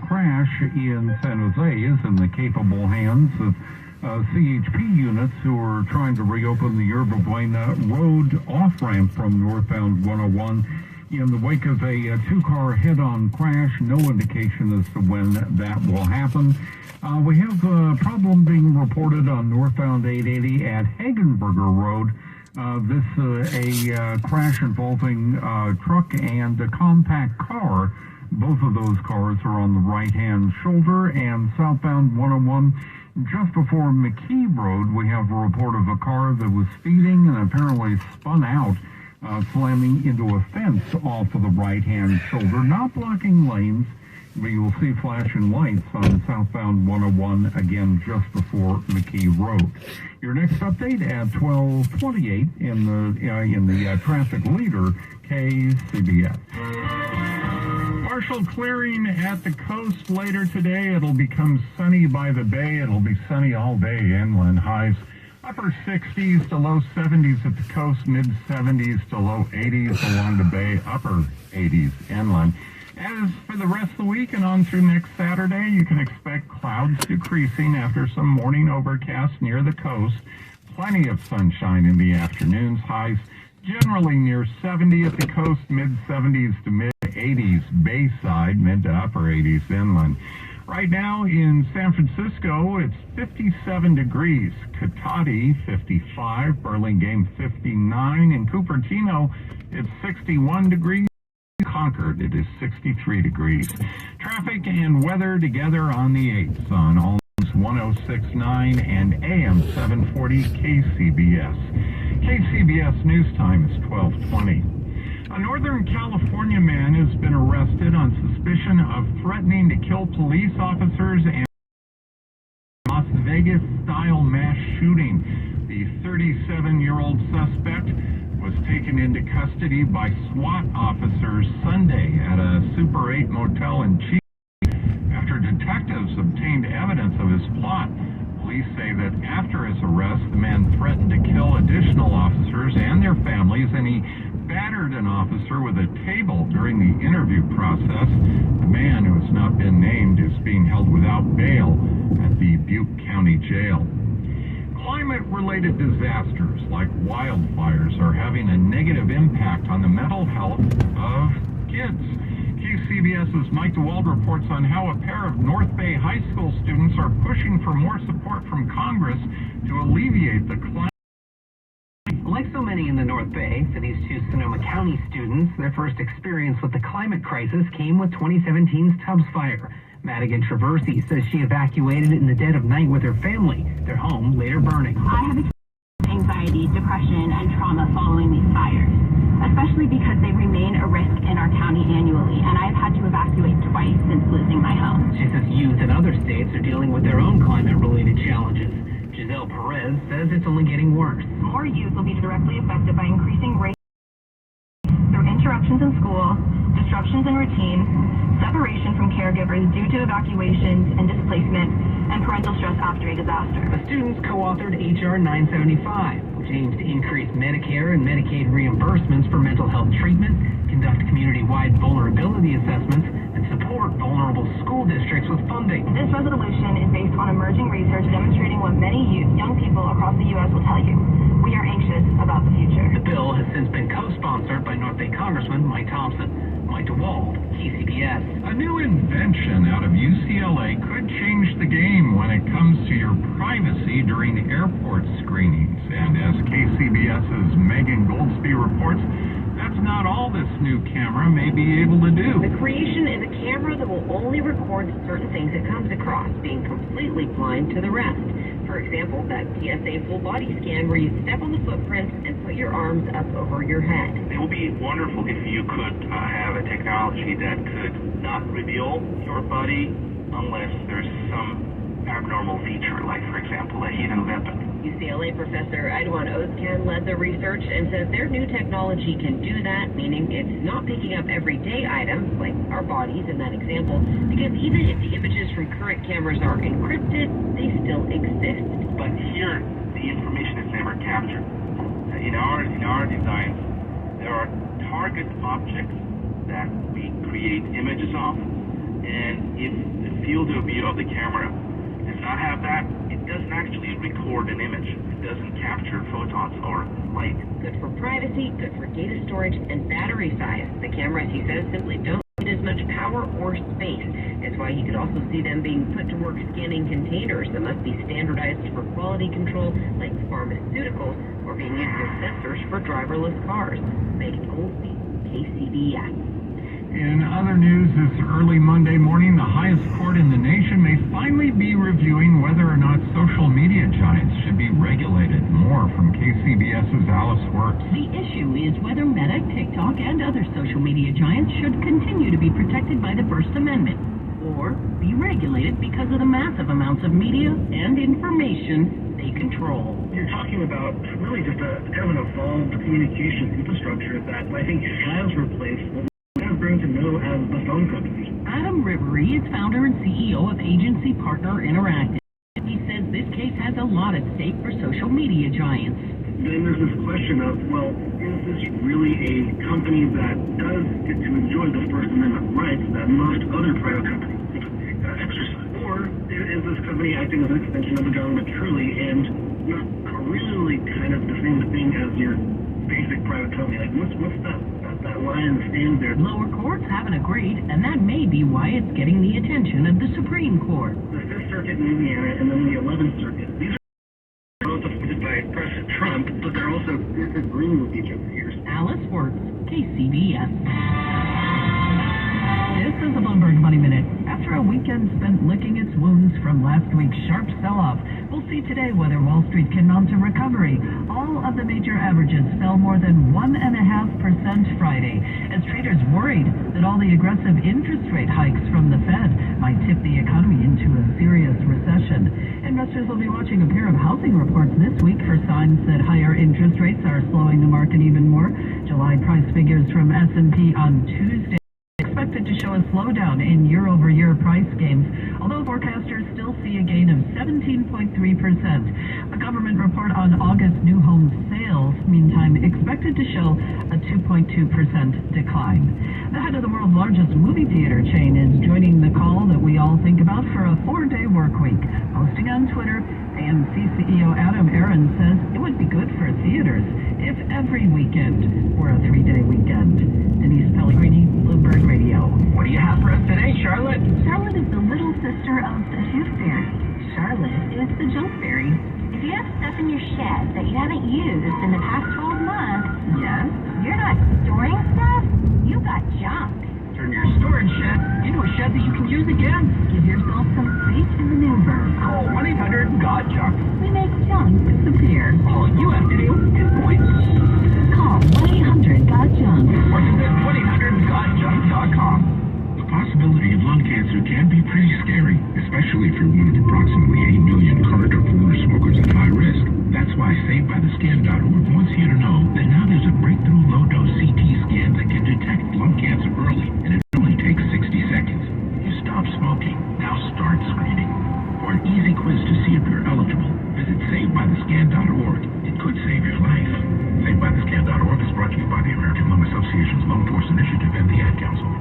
crash in San Jose is in the capable hands of CHP units who are trying to reopen the Yerba Buena Road off-ramp from northbound 101 in the wake of a two-car head-on crash. No indication as to when that will happen. We have a problem being reported on northbound 880 at Hagenberger Road. A crash involving a truck and a compact car. Both of those cars are on the right-hand shoulder. And southbound 101, just before McKee Road, we have a report of a car that was speeding and apparently spun out, slamming into a fence off of the right-hand shoulder, not blocking lanes. But you'll see flashing lights on southbound 101 again just before McKee Road. Your next update at 12:28 in the traffic leader, KCBS. Partial clearing at the coast later today. It'll become sunny by the bay. It'll be sunny all day inland. Highs upper 60s to low 70s at the coast, mid 70s to low 80s along the bay, upper 80s inland. As for the rest of the week and on through next Saturday, you can expect clouds decreasing after some morning overcast near the coast. Plenty of sunshine in the afternoons. Highs generally near 70 at the coast, mid-70s to mid-80s bayside, mid to upper 80s inland. Right now in San Francisco, it's 57 degrees. Cotati, 55. Burlingame, 59. In Cupertino, it's 61 degrees. Concord, it is 63 degrees. Traffic and weather together on the 8th on all 106.9 and AM 740 KCBS. KCBS News Time is 12:20. A Northern California man has been arrested on suspicion of threatening to kill police officers and Las Vegas-style mass shooting. The 37-year-old suspect was taken into custody by SWAT officers Sunday at a Super 8 motel in Chief after detectives obtained evidence of his plot. Police say that after his arrest, the man threatened to kill additional officers and their families, and he battered an officer with a table during the interview process. The man, who has not been named, is being held without bail at the Butte County Jail. Climate-related disasters like wildfires are having a negative impact on the mental health of kids. KCBS's Mike DeWald reports on how a pair of North Bay high school students are pushing for more support from Congress to alleviate the climate. Like so many in the North Bay, for these two Sonoma County students, their first experience with the climate crisis came with 2017's Tubbs Fire. Madigan Traversy says she evacuated in the dead of night with her family, their home later burning. I have anxiety, depression, and trauma following these fires, especially because they remain a risk in our county annually, and I've had to evacuate twice since losing my home. She says youth in other states are dealing with their own climate-related challenges. Giselle Perez says it's only getting worse. More youth will be directly affected by increasing rates through interruptions in school, disruptions in routine, separation from caregivers due to evacuations and displacement, and parental stress after a disaster. The students co-authored H.R. 975, which aims to increase Medicare and Medicaid reimbursements for mental health treatment, conduct community-wide vulnerability assessments, and support vulnerable school districts with funding. This resolution is based on emerging research demonstrating what many young people across the U.S. will tell you. We are anxious about the future. The bill has since been co-sponsored by North Bay Congressman Mike Thompson. Mike DeWald, KCBS. A new invention out of UCLA could change the game when it comes to your privacy during airport screenings. And as KCBS's Megan Goldsby reports, that's not all this new camera may be able to do. The creation is a camera that will only record certain things it comes across, being completely blind to the rest. For example, that PSA full body scan where you step on the footprints and put your arms up over your head. It would be wonderful if you could have a technology that could not reveal your body unless there's some abnormal feature, like, for example, a hidden weapon. UCLA professor Edouard Ozcan led the research and says their new technology can do that, meaning it's not picking up everyday items, like our bodies in that example, because even if the images from current cameras are encrypted, they still exist. But here, the information is never captured. In our designs, there are target objects that we create images of, And if the field of view of the camera does not have that, it doesn't actually record an image. It doesn't capture photons or light. Good for privacy, good for data storage, and battery size. The cameras, he says, simply don't need as much power or space. That's why you could also see them being put to work scanning containers that must be standardized for quality control, like pharmaceuticals, or being used as sensors for driverless cars. Megan Goldstein, KCBS. In other news, this early Monday morning, the highest court in the nation may finally be reviewing whether or not social media giants should be regulated. More from KCBS's Alice Works. The issue is whether Meta, TikTok, and other social media giants should continue to be protected by the First Amendment or be regulated because of the massive amounts of media and information they control. You're talking about really just a kind of an evolved communication infrastructure that I think has replaced what we have grown to know as the phone companies. Adam Ribery is founder and CEO of Agency Partner Interactive. He says this case has a lot at stake for social media giants. Then there's this question of, well, is this really a company that does get to enjoy the First Amendment rights that most other private companies exercise? Or is this company acting as an extension of the government truly and not really kind of the same thing as your basic private company? Like, what's that line in the sand there? Lower courts haven't agreed, and that may be why it's getting the attention of the Supreme Court. The Fifth Circuit in Indiana and then the 11th Circuit. These are both appointed by President Trump, but they're also disagreeing with each other here. Alice Works, KCBS. This is the Bloomberg Money Minute. After a weekend spent licking its wounds from last week's sharp sell-off, we'll see today whether Wall Street can mount a recovery. All of the major averages fell more than 1.5% Friday, as traders worried that all the aggressive interest rate hikes from the Fed might tip the economy into a serious recession. Investors will be watching a pair of housing reports this week for signs that higher interest rates are slowing the market even more. July price figures from S&P on Tuesday expected to show a slowdown in year-over-year price gains, although forecasters still see a gain of 17.3%. A government report on August new home sales, meantime, expected to show a 2.2% decline. The head of the world's largest movie theater chain is joining the call that we all think about for a 4-day work week. Posting on Twitter, AMC CEO Adam Aron says it would be good for theaters if every weekend were a 3-day weekend. Denise Pellegrini, Bloomberg Radio. What do you have for us today, Charlotte? Charlotte is the little sister of the tooth fairy. Charlotte is the junk fairy. If you have stuff in your shed that you haven't used in the past 12 months, Yes? you're not storing stuff, you got junk. Turn your storage shed into a shed that you can use again. Give yourself some space and maneuver. Call 1-800-GOT-JUNK. We make junk disappear. All you have to do is point. Call 1-800-GOT-JUNK. Or visit 1-800-GOT-JUNK.com. The possibility of lung cancer can be pretty scary, especially if you're one of approximately 8 million current or former smokers at high risk. That's why SaveByTheScan.org wants you to know that now there's a breakthrough low-dose CT scan that can detect lung cancer early, and it only takes 60 seconds. You stop smoking, now start screening. For an easy quiz to see if you're eligible, visit SaveByTheScan.org. It could save your life. SaveByTheScan.org is brought to you by the American Lung Association's Lung Force Initiative and the Ad Council.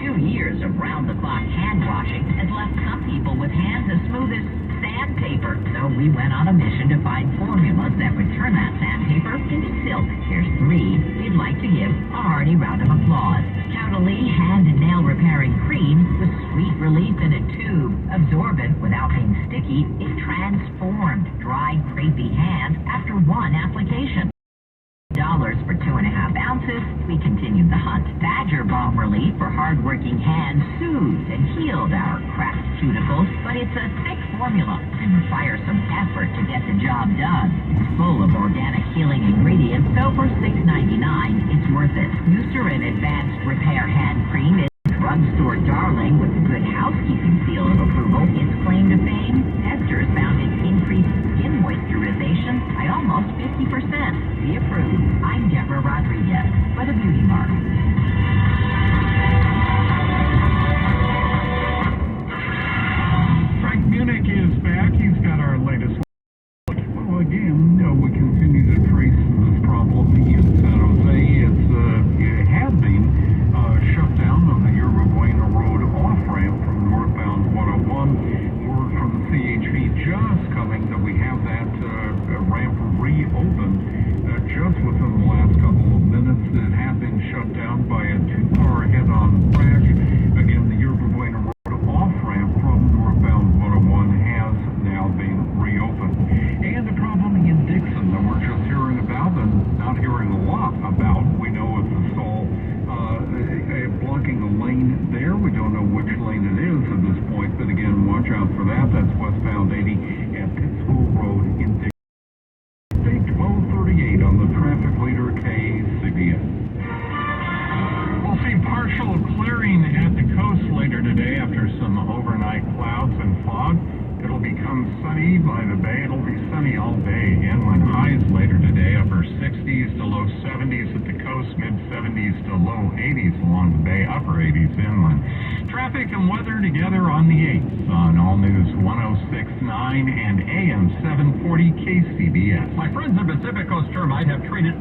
2 years of round-the-clock hand washing has left some people with hands as smooth as sandpaper. So we went on a mission to find formulas that would turn that sandpaper into silk. Here's 3 we'd like to give a hearty round of applause. Caudalie Hand and Nail Repairing Cream with sweet relief in a tube. Absorbent without being sticky, it transformed dry, crepey hands after one application. $1 for 2.5 ounces, we continued the hunt. Badger Balm Relief for hard-working hands soothed and healed our cracked cuticles, but it's a thick formula and requires some effort to get the job done. It's full of organic healing ingredients, so for $6.99, it's worth it. Eucerin Advanced Repair Hand Cream is drugstore darling with the Good Housekeeping seal of approval. Its claim to fame, testers found it increased skin moisturization by almost 50%. We approve. I'm Deborah Rodriguez for the Beauty Mark. Frank Munich is back. He's got our latest. Well, again, we continue to trace this problem in San Jose. It had been shut down which lane it is at this point, but again, watch out for that. That's westbound 80 at Pittsville Road in Dixie. 1238 on the traffic leader KCBS. We'll see partial clearing at the coast later today after some overnight clouds and fog. It'll become sunny by the bay. It'll be sunny all day inland. Highs later today, upper 60s to low 70s at the coast, mid 70s to low 80s along the bay, upper 80s inland. Traffic and weather together on the 8th on All News 106.9 and AM 740 KCBS. My friends at Pacific Coast Termite have treated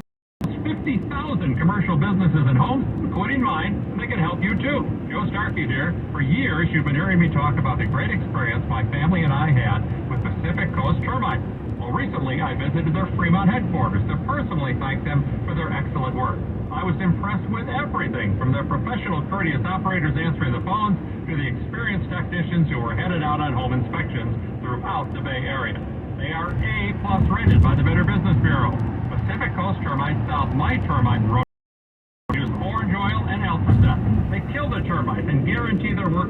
50,000 commercial businesses and homes, including mine, and they can help you too. Joe Starkey here. For years, you've been hearing me talk about the great experience my family and I had with Pacific Coast Termite. Well, recently, I visited their Fremont headquarters to personally thank them for their excellent work. I was impressed with everything, from their professional, courteous operators answering the phones to the experienced technicians who were headed out on home inspections throughout the Bay Area. They are A+ rated by the Better Business Bureau. Pacific Coast Termite, South My Termite Road.